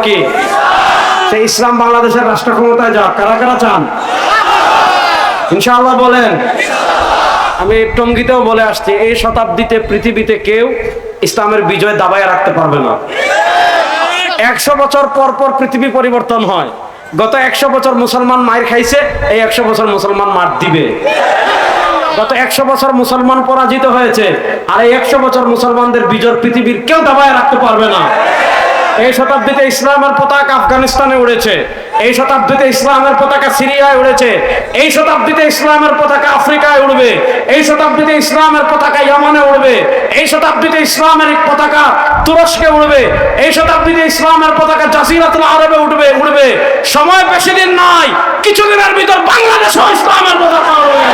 কি? সেই ইসলাম বাংলাদেশের রাষ্ট্র ক্ষমতায় যাক। কারা কারা চান? ইনশাআল্লাহ বলেন। আমি টঙ্গীতেও বলে আসছি, এই শতাব্দীতে পৃথিবীতে কেউ ইসলামের বিজয় দাবায় রাখতে পারবে না। 100 বছর পর পর পৃথিবী পরিবর্তন হয়। গত 100 বছর মুসলমান মার খাইছে, এই 100 বছর মুসলমান মার দিবে। গত 100 বছর মুসলমান পরাজিত হয়েছে, আর এই 100 বছর মুসলমানদের বিজয় পৃথিবীর কেউ দাবায় রাখতে পারবে না। এই শতাব্দীতে ইসলামের পতাকা আফগানিস্তানে উড়েছে, এই শতাব্দীতে ইসলামের পতাকা সিরিয়ায় উড়েছে, এই শতাব্দীতে ইসলামের পতাকা আফ্রিকায় উড়বে, এই শতাব্দীতে ইসলামের পতাকা ইয়ামানে উড়বে, এই শতাব্দীতে ইসলামের পতাকা তুরস্কে উড়বে, এই শতাব্দীতে ইসলামের পতাকা জাজিরাতুল আরবে উড়বে। সময় বেশি দিন নাই, কিছুদিনের ভিতর বাংলাদেশেও ইসলামের পতাকা উড়বে।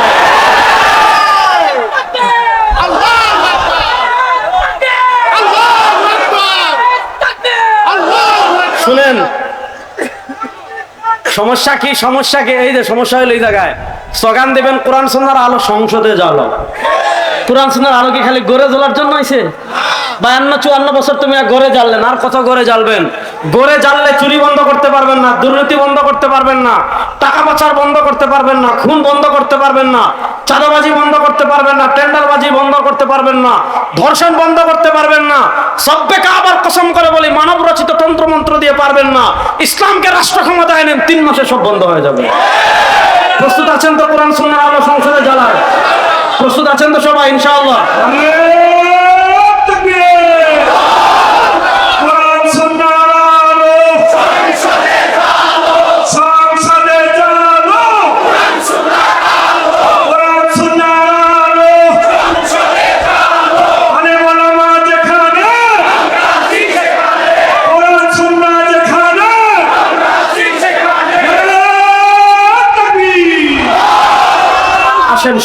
শুনেন, সমস্যা কি? সমস্যা কি? এই যে সমস্যা হলো এই জায়গায় স্লোগান দেবেন কোরআন সুন্নাহর আলো সংসদে জ্বালো। কোরআন সুন্নাহর আলো কি খালি গড়ে জ্বলার জন্য হয়েছে? 52-54 বছর তুমি গড়ে জ্বাললেন, আর কত গড়ে জ্বালবেন? গড়ে জ্বাললে চুরি বন্ধ করতে পারবেন না, দুর্নীতি বন্ধ করতে পারবেন না, টাকা পাচার বন্ধ করতে পারবেন না, খুন বন্ধ করতে পারবেন না, চাঁদাবাজি বন্ধ করতে পারবেন না, টেন্ডারবাজি বন্ধ করতে পারবেন না, ধর্ষণ বন্ধ করতে পারবেন না, সব্যকে আবার কসম করে বলি মানব রচিত তন্ত্রমন্ত্র দিয়ে পারবেন না। ইসলামকে রাষ্ট্র ক্ষমতায় নেন, 3 মাসে সব বন্ধ হয়ে যাবে। প্রস্তুত আছেন তো কোরআন সুন্নাহর আলো সংসদে জ্বালার? প্রস্তুত আছেন তো সবাই? ইনশাআল্লাহ।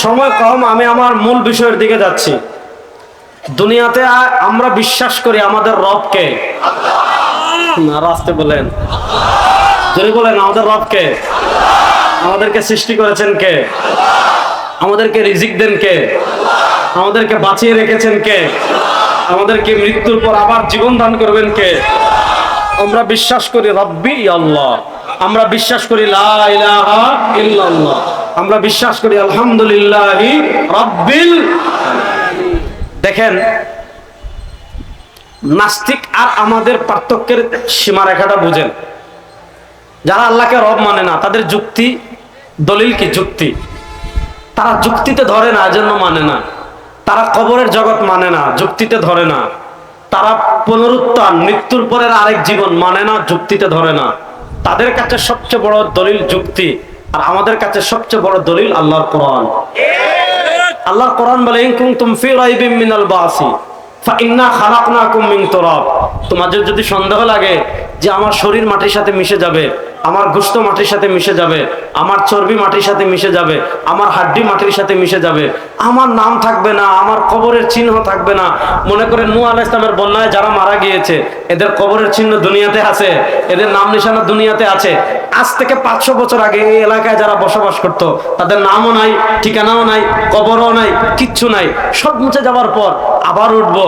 সময় কম, আমি আমার মূল বিষয়ের দিকে যাচ্ছি। দুনিয়াতে আমরা বিশ্বাস করি আমাদের রবকে। রাস্তে বলেন, যদি বলেন আমাদের রবকে। আমাদেরকে সৃষ্টি করেছেন কে? আমাদেরকে রিজিক দেন কে? আমাদেরকে বাঁচিয়ে রেখেছেন কে? আমাদেরকে মৃত্যুর পর আবার জীবন দান করবেন কে? আমরা বিশ্বাস করি রব্বি আল্লাহ, আমরা বিশ্বাস করি লা ইলাহা ইল্লাল্লাহ, আমরা বিশ্বাস করি আলহামদুলিল্লাহি রাব্বিল আলামিন। দেখেন, নাস্তিক আর আমাদের পার্থক্যের সীমারেখাটা বুঝেন। যারা আল্লাহকে রব মানে না, তাদের যুক্তি দলিল কি? যুক্তি। তারা যুক্তিতে ধরে না, এজন্য মানে না। তারা কবরের জগৎ মানে না, যুক্তিতে ধরে না। তারা পুনরুত্থান, মৃত্যুর পরের আরেক জীবন মানে না, যুক্তিতে ধরে না। তাদের কাছে সবচেয়ে বড় দলিল যুক্তি, আর আমাদের কাছে সবচেয়ে বড় দলিল আল্লাহর কোরআন। আল্লাহর কোরআন বলে ইন কুনতুম ফি রাইবিম মিনাল বাসি ফাইন্না খালাকনাকুম মিন তুরাব। তোমাদের যদি সন্দেহ লাগে যে আমার শরীর মাটির সাথে মিশে যাবে, আমার গোশত মাটির সাথে মিশে যাবে, আমার চর্বি মাটির সাথে মিশে যাবে, আমার হাড্ডি মাটির সাথে মিশে যাবে, আমার নাম থাকবে না, আমার কবরের চিহ্ন থাকবে না। মনে করেন নূহ আলাইহিস সালামের বন্যায় যারা মারা গিয়েছে, এদের কবরের চিহ্ন দুনিয়াতে আছে, এদের নাম নিশানা দুনিয়াতে আছে। আজ থেকে 500 বছর আগে এই এলাকায় যারা বসবাস করত, তাদের নামও নাই, ঠিকানাও নাই, কবরও নাই, কিচ্ছু নাই। সব মুছে যাওয়ার পর আবার উঠবো,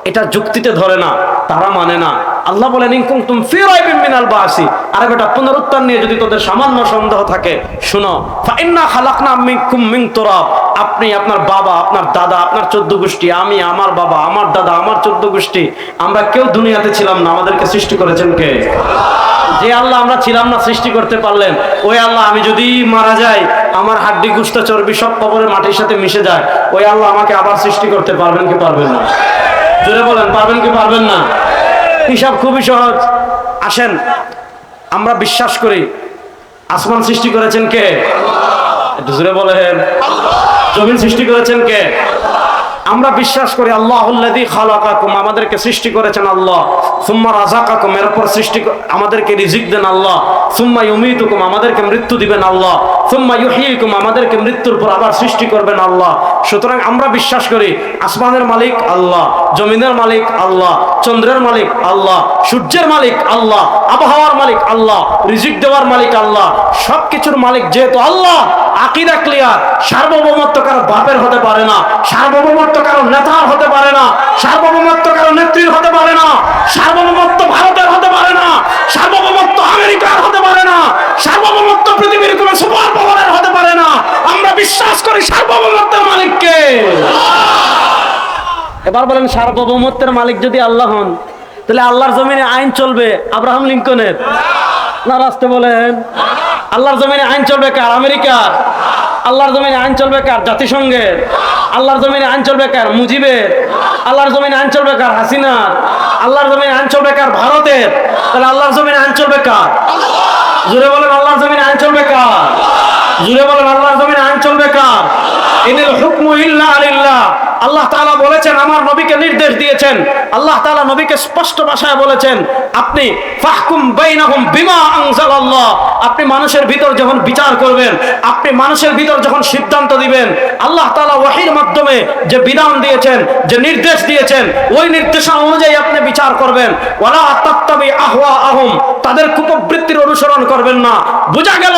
এটা যুক্তিতে ধরে না, তারা মানে না। আল্লাহ বলেন ইন কুনতুম ফি রাইবিম মিনাল বাসি। আরে বেটা, পুনরুত্থান নিয়ে যদি তোদের সামান্য সন্দেহ থাকে, শুনো, ফাইন্না খালাকনাকুম মিন তুরাব। আপনি, আপনার বাবা, আপনার দাদা, আপনার 14 গোষ্ঠী, আমি, আমার বাবা, আমার দাদা, আমার 14 গোষ্ঠী, আমরা কেউ দুনিয়াতে ছিলাম না। আমাদেরকে সৃষ্টি করেছেন কে? যে আল্লাহ আমরা ছিলাম না সৃষ্টি করতে পারলেন, ওই আল্লাহ আমি যদি মারা যাই, আমার হাড্ডি গোশত চর্বি সব কবরের মাটির সাথে মিশে যায়, ওই আল্লাহ আমাকে আবার সৃষ্টি করতে পারবেন কি পারবেন না? জোরে বলেন, পারবেন কি পারবেন না? হিসাব খুবই সহজ। আসেন, আমরা বিশ্বাস করি আসমান সৃষ্টি করেছেন কে? একটু জোরে বলেন। জমিন সৃষ্টি করেছেন কে? আমরা বিশ্বাস করি আল্লাহুল্লাযী খালাকাকুম, আমাদেরকে সৃষ্টি করেছেন আল্লাহ। সুম্মা রাযাকাকুম, এরপর সৃষ্টি আমাদেরকে রিজিক দেন আল্লাহ। সুম্মা ইউমীতুকুম, আমাদেরকে মৃত্যু দিবেন আল্লাহ। সুম্মা ইউহয়িকুম, আমাদেরকে মৃত্যুর পর আবার সৃষ্টি করবেন আল্লাহ। সুতরাং আমরা বিশ্বাস করি আসমানের মালিক আল্লাহ, জমিনের মালিক আল্লাহ, চন্দ্রের মালিক আল্লাহ, সূর্যের মালিক আল্লাহ, আবহাওয়ার মালিক আল্লাহ, রিজিক দেওয়ার মালিক আল্লাহ, সবকিছুর মালিক যেহেতু আল্লাহ, আকীদা ক্লিয়ার। সার্বভৌমত্ব কারো বাপের হতে পারে না, সার্বভৌমত্ব কারো নেতার হতে পারে না, সার্বভৌমত্ব কারো নেত্রীর হতে পারে না, সার্বভৌমত্ব ভারতের হতে পারে না, এবার বলেন সার্বভৌমত্বের মালিক যদি আল্লাহ হন, তাহলে আল্লাহর জমিনে আইন চলবে আব্রাহাম লিঙ্কনের না? রাস্তে বলেন, আল্লাহর জমিনে আইন চলবে কার? আমেরিকার? আল্লাহর জমিনে আইন চলবে কার? জাতিসংঘের? আল্লাহর জমিনে আইন চলবে কার? মুজিবের? আল্লাহর জমিনে আইন চলবে কার? হাসিনার? আল্লাহর জমিনে আইন চলবে কার? ভারতের? তাহলে আল্লাহর জমিনে আইন চলবে কার? জুড়ে বলেন, আল্লাহর জমিনে আইন চলবে কার? জুড়ে বলেন, আল্লাহর জমিনে আইন চলবে কার? ইনিল হুকমু ইল্লা লিল্লাহ। আল্লাহ তাআলা বলেছেন, আমার নবীকে নির্দেশ দিয়েছেন, আল্লাহ তাআলা নবীকে স্পষ্ট ভাষায় বলেছেন, আপনি ফাহকুম বাইনাহুম বিমা আনজালাল্লাহ, আপনি মানুষের ভিতর যখন বিচার করবেন, আপনি মানুষের ভিতর যখন সিদ্ধান্ত দিবেন, আল্লাহ তাআলা ওহীর মাধ্যমে যে বিধান দিয়েছেন, যে নির্দেশ দিয়েছেন, ওই নির্দেশনা অনুযায়ী আপনি বিচার করবেন। ওয়ালা তাত্তাবি আহওয়াআহুম, তাদের কুপ্রবৃত্তির অনুসরণ করবেন না। বোঝা গেল,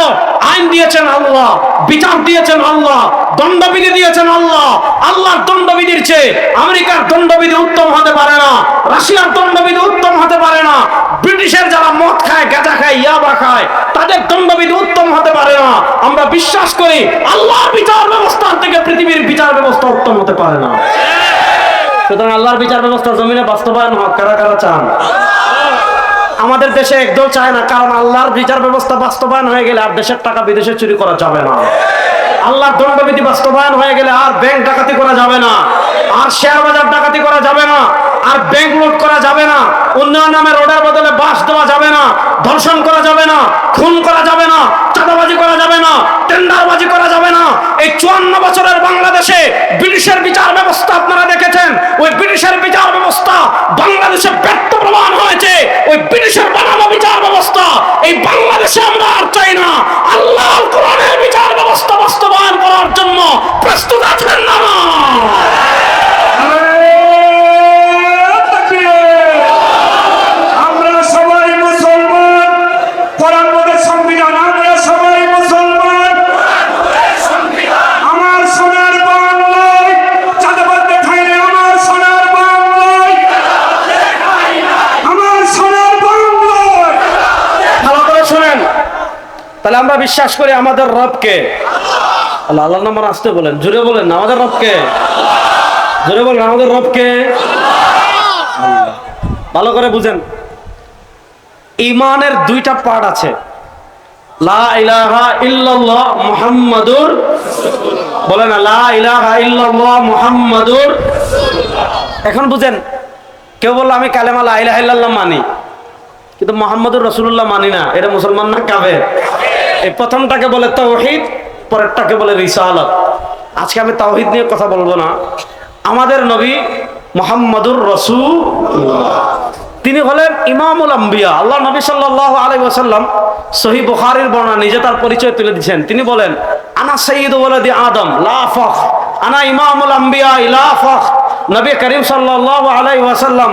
আইন দিয়েছেন আল্লাহ, বিচার দিয়েছেন আল্লাহ, দণ্ডবিধি দিয়েছেন আল্লাহ। আল্লাহর দণ্ডবিধির চেয়ে আমেরিকার দণ্ডবিধি উত্তম হতে পারে না, রাশিয়ার দণ্ডবিধি উত্তম হতে পারে না, ব্রিটিশের যারা মদ খায়, গাঁজা খায়, ইয়াবা খায়, তাদের দণ্ডবিধি উত্তম হতে পারে না। আমরা বিশ্বাস করি আল্লাহর বিচার ব্যবস্থার থেকে পৃথিবীর বিচার ব্যবস্থা উত্তম হতে পারে না। সুতরাং আল্লাহর বিচার ব্যবস্থা জমিনে বাস্তবায়ন হোক। কারা কারা চান? আমাদের দেশে একদল চায় না, কারণ আল্লাহর বিচার ব্যবস্থা বাস্তবায়ন হয়ে গেলে আর দেশের টাকা বিদেশে চুরি করা যাবে না। আল্লাহর দণ্ডবিধি বাস্তবায়ন হয়ে গেলে আর ব্যাংক ডাকাতি করা যাবে না, আর শেয়ার বাজার ডাকাতি করা যাবে না, আর ব্যাংক লুট করা যাবে না, উন্নয়ন নামে রোডের বদলে বাস দেওয়া যাবে না, ধর্ষণ করা যাবে না, খুন করা যাবে না, চাঁদাবাজি করা যাবে না, টেন্ডারবাজি করা যাবে না। এই 54 বছরের বাংলাদেশে ব্রিটিশের বিচার ব্যবস্থা আপনারা দেখেছেন, ওই ব্রিটিশের বিচার ব্যবস্থা বাংলাদেশে ব্যর্থ প্রমাণ হয়েছে। ওই ব্রিটিশের বানানো বিচার ব্যবস্থা এই বাংলাদেশে আমরা আর চাই না। আল্লাহর কোরআনের বিচার ব্যবস্থা বাস্তবায়ন করার জন্য প্রস্তুত আছেন না? আমরা সবাই মুসলমান, কোরআন মতে সংবিধান, আমরা সবাই মুসলমান। আমার সোনার বাংলায় চাঁদাবাদ দেখাই না, আমার সোনার বাংলায়, আমার সোনার বাংলায়। ভালো করে শুনেন, তাহলে আমরা বিশ্বাস করি আমাদের রবকে। আল্লাহ, আল্লাহর নাম আসতে বলেন, জুড়ে বলেন, আমাদের রবকে। জুড়ে বলেন, আমাদের রবকে। ভালো করে বুঝেন, ঈমানের দুইটা পার্ট আছে, লা ইলাহা ইল্লাল্লাহ মুহাম্মাদুর, বলেন না, লা ইলাহা ইল্লাল্লাহ মুহাম্মাদুর। এখন বুঝেন, কেউ বললো আমি কালেমা লা ইলাহা ইল্লাল্লাহ মানি, কিন্তু মুহাম্মাদুর রাসূলুল্লাহ মানি না, এটা মুসলমান না কাফের? এই প্রথমটাকে বলে তাওহীদ, পরেরটাকে বলে রিসালাত। আজকে আমি তাওহীদ নিয়ে কথা বলবো না। আমাদের নবী মুহাম্মাদুর রাসূলুল্লাহ, তিনি হলেন ইমামুল আম্বিয়া। আল্লাহ নবী সাল্লাল্লাহু আলাইহি ওয়াসাল্লাম সহিহ বুখারীর বর্ণনা নিজে তার পরিচয় তুলে দিয়েছেন। তিনি বলেন, আনা সাইয়্যিদু ওয়ালাদি আদম লা ফাখর, আনা ইমামুল আম্বিয়া লা ফাখর। নবী করিম সাল্লাল্লাহু আলাইহি ওয়াসাল্লাম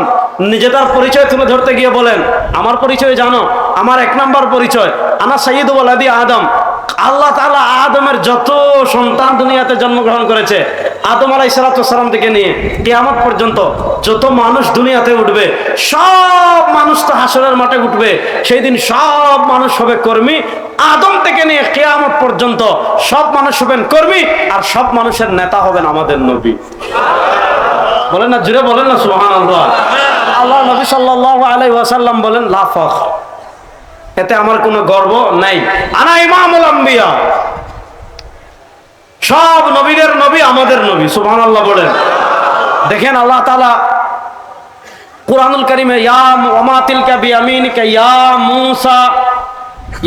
নিজে তার পরিচয় তুলে ধরতে গিয়ে বলেন, আমার পরিচয় জানো? আমার 1 নম্বর পরিচয়, আনা সাইয়্যিদু ওয়ালাদি আদম। আল্লাহ তাআলা আদমের যত সন্তান দুনিয়াতে জন্মগ্রহণ করেছে, আদম আলাইহিস সালাম থেকে নিয়ে কিয়ামত পর্যন্ত যত মানুষ দুনিয়াতে উঠবে, সব মানুষ তো হাসরের মাঠে উঠবে। সেই দিন সব মানুষ হবে কর্মী। আদম থেকে নিয়ে কিয়ামত পর্যন্ত সব মানুষ হবেন কর্মী, আর সব মানুষের নেতা হবেন আমাদের নবী। বলেন না, জুড়ে বলেন না সুবহানাল্লাহ। আল্লাহ নবী সাল্লাল্লাহু আলাইহি ওয়াসাল্লাম বলেন, লা ফখর, এতে আমার কোনো গর্ব নাই। আনা ইমামুল আম্বিয়া, সব নবীদের নবী আমাদের নবী। সুবহানাল্লাহ বলেন। দেখেন আল্লাহ তাআলা কুরআনুল কারীমে ইয়া ওয়া তিলকা বিয়ামিনিকা ইয়া মূসা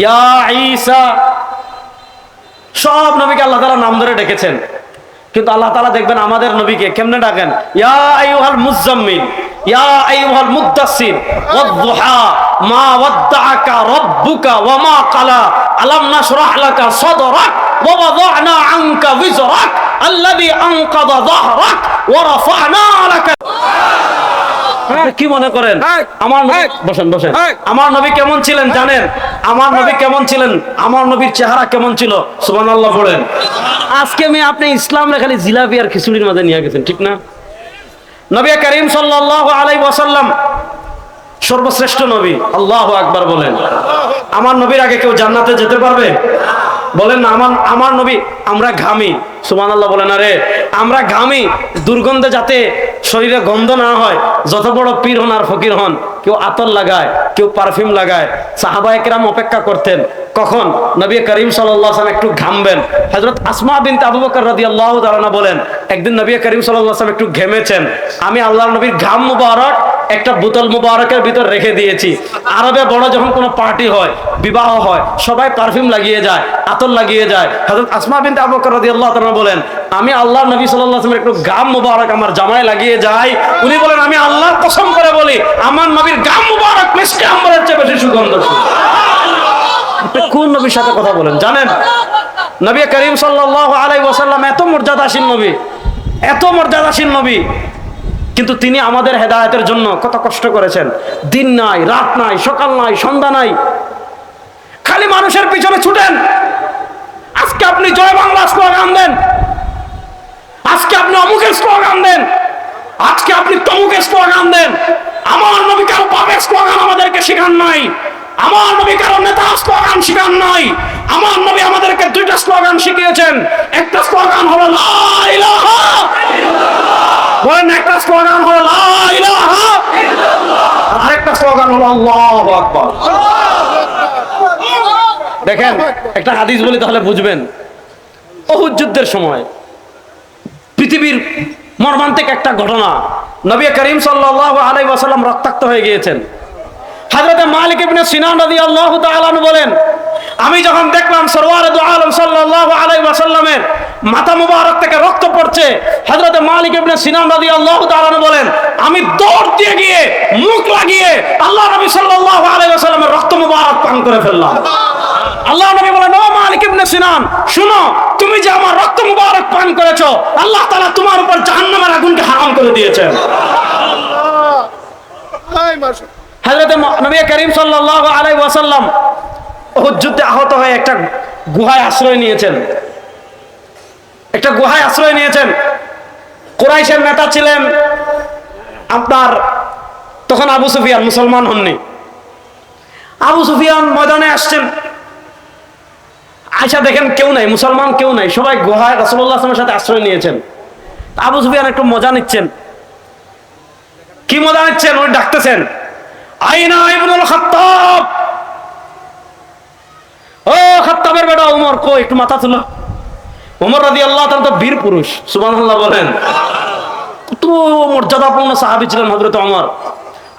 ইয়া ঈসা, সব নবীকে আল্লাহ তাআলা নাম ধরে ডেকেছেন। কিন্তু আল্লাহ তাআলা দেখবেন আমাদের নবীকে কেমনে ডাকেন, ইয়া আইয়ুহাল মুযাম্মিল ইয়া আইয়ুহাল মুদ্দাসসির ওয়াদ-দুহা মা ওয়াদ্দাআকা রাব্বুকা ওয়া মা ক্বালা আলাম নাশরাহ লাকা সাদরাক ওয়া ওয়াদা'না আনকা বিজরাক আল্লাযী আনকাযা যাহরাক ওয়া রাফা'না লাকা। কি মনে করেন আমার বসেন বসেন, আমার নবী কেমন ছিলেন জানেন? আমার নবী কেমন ছিলেন? আমার নবীর চেহারা কেমন ছিল? সুবহানাল্লাহ বলেন। আজকে আপনি ইসলামে খালি জিলাপি আর খিচুড়ির মধ্যে নিয়ে গেছেন, ঠিক না? নবী করিম সাল্লাল্লাহু আলাইহি ওয়াসাল্লাম সর্বশ্রেষ্ঠ নবী। আল্লাহু আকবার বলেন। আমার নবীর আগে কেউ জান্নাতে যেতে পারবে? বলেন না আমার নবী আমরা ঘামি, সুবহানাল্লাহ বলেন। আরে আমরা ঘামি, দুর্গন্ধে যাতে শরীরে গন্ধ না হয়, যত বড় পীর হন আর ফকির হন, কেউ আতর লাগায়, কেউ পারফিউম লাগায়। সাহাবায়ে কেরাম অপেক্ষা করতেন কখন নবী করিম সাল্লাল্লাহু আলাইহি ওয়াসাল্লাম একটু ঘামবেন। হযরত আসমা বিনতে আবু বকর রাদিয়াল্লাহু তাআলা বলেন, একদিন নবী করিম সাল্লাল্লাহু আলাইহি ওয়াসাল্লাম একটু ঘেমেছেন, আমি আল্লাহর নবীর ঘাম মুবারক একটা বোতল মুবারকের ভিতর রেখে দিয়েছি। আরবে বড় যখন কোনো পার্টি হয়, বিবাহ হয়, সবাই পারফিউম লাগিয়ে যায়, আতর লাগিয়ে যায়। হযরত আসমা বিনতে আবু বকর রাদিয়াল্লাহু তাআলা বলেন, আমি আল্লাহর নবী সাল্লাল্লাহু আলাইহি ওয়াসাল্লামের একটু ঘাম মুবারক আমার জামায় লাগিয়ে যাই। উনি বলেন, আমি আল্লাহর কসম করে বলি, আমার নবীর ঘাম মুবারক মিশকে আম্বরের চেয়ে বেশি সুগন্ধশীল। কোন নবীর সাথে কথা বলেন জানেন? নবী করিম সাল্লাল্লাহু আলাইহি ওয়াসাল্লাম এত মর্যাদাশীল নবী, এত মর্যাদাশীল নবী, কিন্তু তিনি আমাদের হেদায়েতের জন্য কত কষ্ট করেছেন। দিন নাই, রাত নাই, সকাল নাই, সন্ধ্যা নাই, খালি মানুষের পিছনে ছুটেন। আজকে আপনি জয় বাংলা স্লোগান দেন, আজকে আপনি অমুকের স্লোগান দেন, আজকে আপনি তমুকের স্লোগান দেন। আমার নবী কারো বাপের স্লোগান আমাদেরকে শেখান নাই, আমার নবী কারো নেতা স্লোগান শেখান নাই। আমার নবী আমাদেরকে দুইটা স্লোগান শিখিয়েছেন। একটা স্লোগান হলো লা ইলাহা ইল্লাল্লাহ, বলেন একটা স্লোগান হলো লা ইলাহা ইল্লাল্লাহ, আরেকটা স্লোগান হলো আল্লাহু আকবার। দেখেন একটা হাদিস বলি তাহলে বুঝবেন। উহুদ যুদ্ধের সময় পৃথিবীর মর্মান্তিক একটা ঘটনা, নবী করিম সাল্লাল্লাহু আলাইহি ওয়াসাল্লাম রক্তাক্ত হয়ে গিয়েছেন। হযরত মালিক ইবনে সিনান রাদিয়াল্লাহু তাআলা আনহু বলেন, আমি যখন দেখলাম সরওয়ারে দু আলম সাল্লাল্লাহু আলাইহি ওয়াসাল্লামের মাথা মুবারক থেকে রক্ত পড়ছে, হযরত মালিক ইবনে সিনান রাদিয়াল্লাহু তাআলা আনহু বলেন, আমি দৌড় দিয়ে গিয়ে মুখ লাগিয়ে আল্লাহ নবী সাল্লাল্লাহু আলাইহি ওয়াসাল্লামের রক্ত মুবারক পান করে ফেললাম। আল্লাহ নবী বলেন, ও মালিক ইবনে সিনান, শুনো, তুমি যে আমার রক্ত মুবারক পান করেছো, আল্লাহ তাআলা তোমার উপর জাহান্নামের আগুনকে হারাম করে দিয়েছেন। হযরত নবী করিম সাল্লাল্লাহু আলাইহি ওয়াসাল্লাম উহুদ যুদ্ধে আহত হয়ে একটা গুহায় আশ্রয় নিয়েছেন, একটা গুহায় আশ্রয় নিয়েছেন। কুরাইশের নেতা ছিলেন আপনার তখন আবু সুফিয়ান, মুসলমান হননি। আবু সুফিয়ান ময়দানে আসছেন, আয়সা দেখেন কেউ নাই, মুসলমান কেউ নাই, সবাই গুহায় রাসূলুল্লাহ সাল্লাল্লাহু আলাইহি ওয়াসাল্লামের সাথে আশ্রয় নিয়েছেন। আবু সুফিয়ান একটু মজা নিচ্ছেন। কি মজা নিচ্ছেন? উনি ডাকতেছেন, আইনা ইবনুল খাত্তাব, ও খাত্তাবের বেটা ওমর, কই একটু মাথা তুলো। ওমর রাদিয়াল্লাহু তাআলা তো বীর পুরুষ, সুবহানাল্লাহ বলেন। তো মর্যাদাপূর্ণ সাহাবী ছিলেন হযরত ওমর।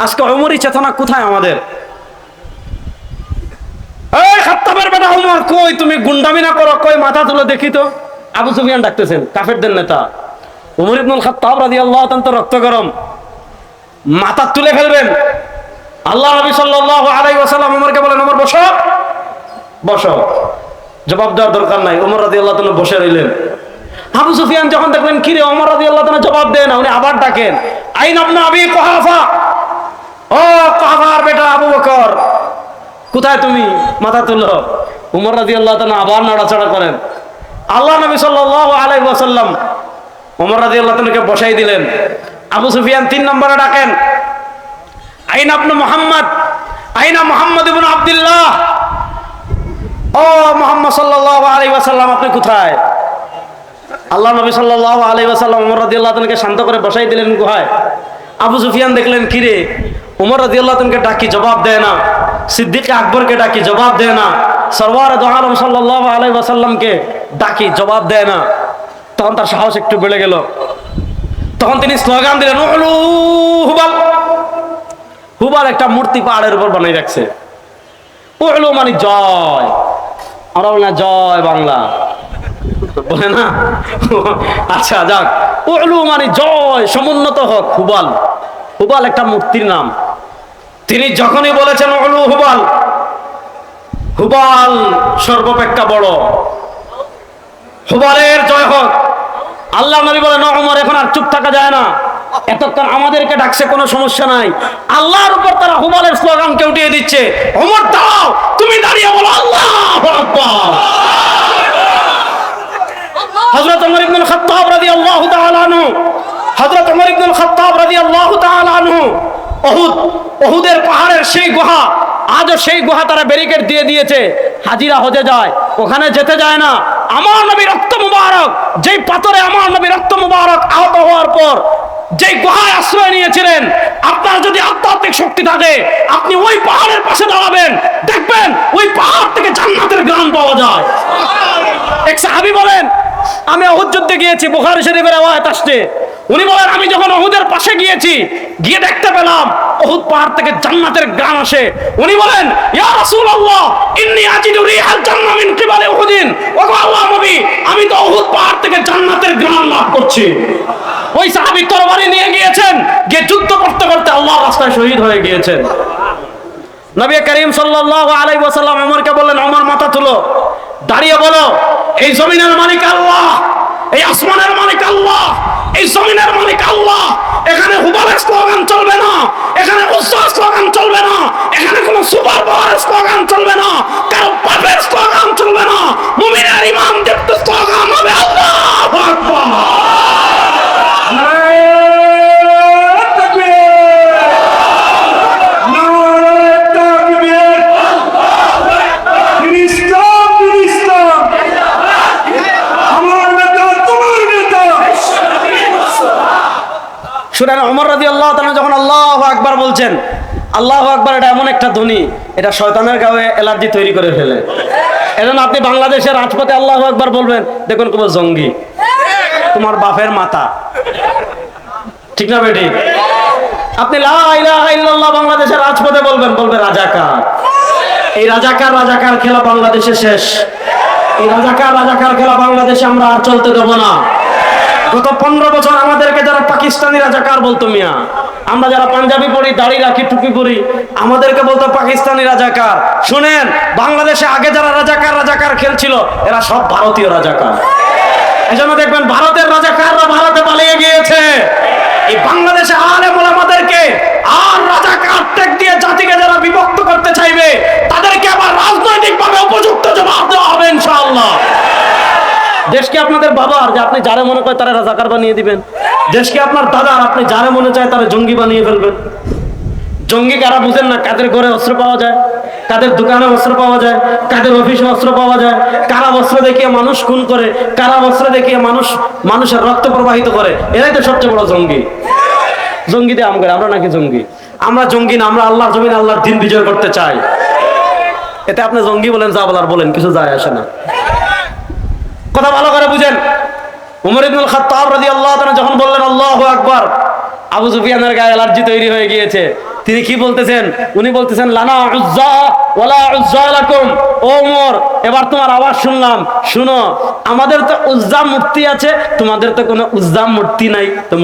আজকে ওমরই চেতনা কোথায় আমাদের? এই খাত্তাবের বেটা ওমর, কই তুমি গুন্ডামি না করো, কই মাথা তুলো দেখি তো। আবু সুফিয়ান ডাকতেছেন, কাফেরদের নেতা ওমর ইবনুল খাত্তাব রাদিয়াল্লাহু তাআলা তো রক্ত গরম, মাথা তুলে ফেলবেন। আল্লাহ নবী সাল্লাল্লাহু আলাইহি ওয়াসাল্লাম ওমরকে বলেন, ওমর বসো, বসো, জবাব দেওয়ার দরকার নাই। ওমর রাদিয়াল্লাহু তাআলা বসে রইলেন। আবু সুফিয়ান যখন দেখলেন কি রে, ওমর রাদিয়াল্লাহু তাআলা জবাব দেন না, উনি আবার ডাকেন, আইন ইবনে আবি কুহাফা, ও কুহাফার বেটা আবু বকর, কোথায় তুমি, মাথা তুলো। ওমর রাদিয়াল্লাহু তাআলা আবার নাড়াচাড়া করেন। আল্লাহ নবী সাল্লাল্লাহু আলাইহি ওয়াসাল্লাম ওমর রাদিয়াল্লাহু তাআলাকে বসাই দিলেন। আবু সুফিয়ান 3 নম্বরে ডাকেন, আইনা ইবনে মুহাম্মদ, আইনা মুহাম্মদ ইবনে আব্দুল্লাহ, ও মুহাম্মদ সাল্লাল্লাহু আলাইহি ওয়াসাল্লাম আপনি কোথায়? আল্লাহ নবী সাল্লাল্লাহু আলাইহি ওয়াসাল্লাম ওমর রাদিয়াল্লাহু তাআলাকে শান্ত করে বসাই দিলেন গুহায়। আবু সুফিয়ান দেখলেন কি রে, ওমর রাদিয়াল্লাহু তাআলাকে ডাকি জবাব দেয় না, সিদ্দিক আকবরকে ডাকি জবাব দেয় না, সরওয়ার দু আলম সাল্লাল্লাহু আলাইহি ওয়াসাল্লামকে ডাকি জবাব দেয় না। তখন তার সাহস একটু বেড়ে গেল। তখন তিনি স্লোগান দিলেন, উলু হুবাল। হুবাল একটা মূর্তি পাহাড়ের উপর বানিয়ে রাখছে। উলু মানে জয়, আমরা বলি না জয় বাংলা, বলে না? আচ্ছা যাক, উলু মানে জয়, সমুন্নত হোক হুবাল। হুবাল একটা মূর্তির নাম। তিনি যখনই বলেছেন উলু হুবাল, হুবাল সর্বাপেক্ষা বড়, হুবালের জয় হোক। আল্লাহ নবী বলেন, ওমর এখন আর চুপ থাকা যায় না, এতক্ষণ আমাদেরকে ডাকছে, কোনো সমস্যা নাই। আল্লাহর উপর তারা হুবালের স্লোগানকে উঠিয়ে দিচ্ছে। ওমর দাও, তুমি দাঁড়িয়ে বলো আল্লাহু আকবার। হযরত ওমর ইবনুল খাত্তাব রাদিয়াল্লাহু তাআলা আনহু, হযরত ওমর ইবনুল খাত্তাব রাদিয়াল্লাহু তাআলা আনহু ওহুদের পাহাড়ের সেই গুহা, আজও সেই গুহা তারা ব্যারিকেড দিয়ে দিয়েছে। হাজিরা হজে যায়, ওখানে যেতে যায় না। আমার নবী রক্ত মুবারক, যেই পাথরে আমার নবী রক্ত মুবারক আহত হওয়ার পর যেই গুহায় আশ্রয় নিয়েছিলেন, আপনার যদি আধ্যাত্মিক শক্তি থাকে আপনি ওই পাহাড়ের পাশে দাঁড়াবেন, দেখবেন ওই পাহাড় থেকে জান্নাতের ঘ্রাণ পাওয়া যায়। এক সাহাবী বলেন, আমি উহুদ যুদ্ধে গিয়েছি, বুখারী শরীফের রওয়ায়াত আসছে। উনি বলেন, আমি যখন উহুদের পাশে গিয়েছি, গিয়ে দেখতে পেলাম উহুদ পাহাড় থেকে জান্নাতের ঘ্রাণ আসে। উনি বলেন, ইয়া রাসূলুল্লাহ ইন্নী আজিদু রিহাল জান্নাহ মিন কিবালি উহুদিন। ওগো আল্লাহর নবী, আমি তো উহুদ পাহাড় থেকে জান্নাতের ঘ্রাণ লাভ করছি। ওই সাহাবী তরবারি নিয়ে গিয়েছেন, গিয়ে যুদ্ধ করতে করতে আল্লাহর রাস্তায় শহীদ হয়ে গিয়েছেন। নবী করিম সাল্লাল্লাহু আলাইহি ওয়াসাল্লাম ওমরকে বললেন, ওমর মাথা তুলো, দাঁড়িয়ে বলো, এই জমিনের মালিক আল্লাহ, এই আসমানের মালিক আল্লাহ, এই জমিনের মালিক আল্লাহ। এখানে হুবালের স্লোগান চলবে না, এখানে উজ্জার স্লোগান চলবে না, এখানে কোনো সুপার পাওয়ারের স্লোগান চলবে না, কারো পাপের স্লোগান চলবে না। মুমিনের ইমান দীপ্ত স্লোগান হবে আল্লাহু আকবার। শুনেন, ওমর রাদিয়াল্লাহু তাআলা যখন আল্লাহু আকবার বলছেন, আল্লাহু আকবার এটা এমন একটা ধ্বনি, এটা শয়তানের গায়ে অ্যালার্জি তৈরি করে ফেলে। এজন্য আপনি বাংলাদেশের রাজপথে আল্লাহু আকবার বলবেন, দেখুন কোন জঙ্গি, তোমার বাপের মাথা, ঠিক না বেটি? আপনি লা ইলাহা ইল্লাল্লাহ বাংলাদেশের রাজপথে বলবেন, বলবে রাজাকার। এই রাজাকার খেলা বাংলাদেশে শেষ। এই রাজাকার খেলা বাংলাদেশে আমরা আর চলতে দেব না। গত 15 বছর আমাদেরকে যারা পাকিস্তানি রাজাকার বলতো, মিয়া, আমরা যারা পাঞ্জাবি পরি, দাড়ি রাখি, টুপি পরি, আমাদেরকে বলতো পাকিস্তানি রাজাকার। শুনেন, বাংলাদেশে আগে যারা রাজাকার খেলছিল, এরা সব ভারতীয় রাজাকার। এজন্য দেখবেন ভারতের রাজাকাররা ভারতে পালিয়ে গিয়েছে। এই বাংলাদেশে আলেম ওলামাদেরকে আর রাজাকার ট্যাগ দিয়ে জাতিকে যারা বিভক্ত করতে চাইবে, তাদেরকে আবার রাজনৈতিকভাবে উপযুক্ত জবাব দেওয়া হবে ইনশাআল্লাহ। দেশকে আপনাদের বাবার, যে আপনি যারে মনে করে তারা রাজাকার বানিয়ে দিবেন। দেশকে আপনার দাদার, আপনি যারে মনে চায় তারা জঙ্গি বানিয়ে ফেলবেন। জঙ্গি কারা বুঝেন না? কাদের ঘরে অস্ত্র পাওয়া যায়, কাদের দোকানে অস্ত্র পাওয়া যায়, কাদের অফিসে অস্ত্র পাওয়া যায়, কারা অস্ত্র দেখিয়ে মানুষ খুন করে, কারা অস্ত্র দেখিয়ে মানুষের রক্ত প্রবাহিত করে, এরাই তো সবচেয়ে বড় জঙ্গি। জঙ্গি দিয়ে আমরা নাকি জঙ্গি? আমরা জঙ্গি না, আমরা আল্লাহর জমিন, আল্লাহর দিন বিজয় করতে চাই। এতে আপনি জঙ্গি বলেন, যা বলার বলেন, কিছু যায় আসে না। কথা ভালো করে বুঝেন। উমর ইবনুল খাত্তাব রাদিয়াল্লাহু তাআলা যখন বললেন আল্লাহু আকবার, আবু সুফিয়ানের গায়ে অ্যালার্জি তৈরি হয়ে গিয়েছে। তিনি কি বলতেছেন? উনি বলতেছেন, লানা উজ্জা ওয়ালা উজ্জা লাকুম। ও উমর, এবার তোমার আওয়াজ শুনলাম, শুনো, আমাদের তো উজ্জা মূর্তি আছে, তোমাদের তো কোনো উজ্জা মূর্তি নাই, তো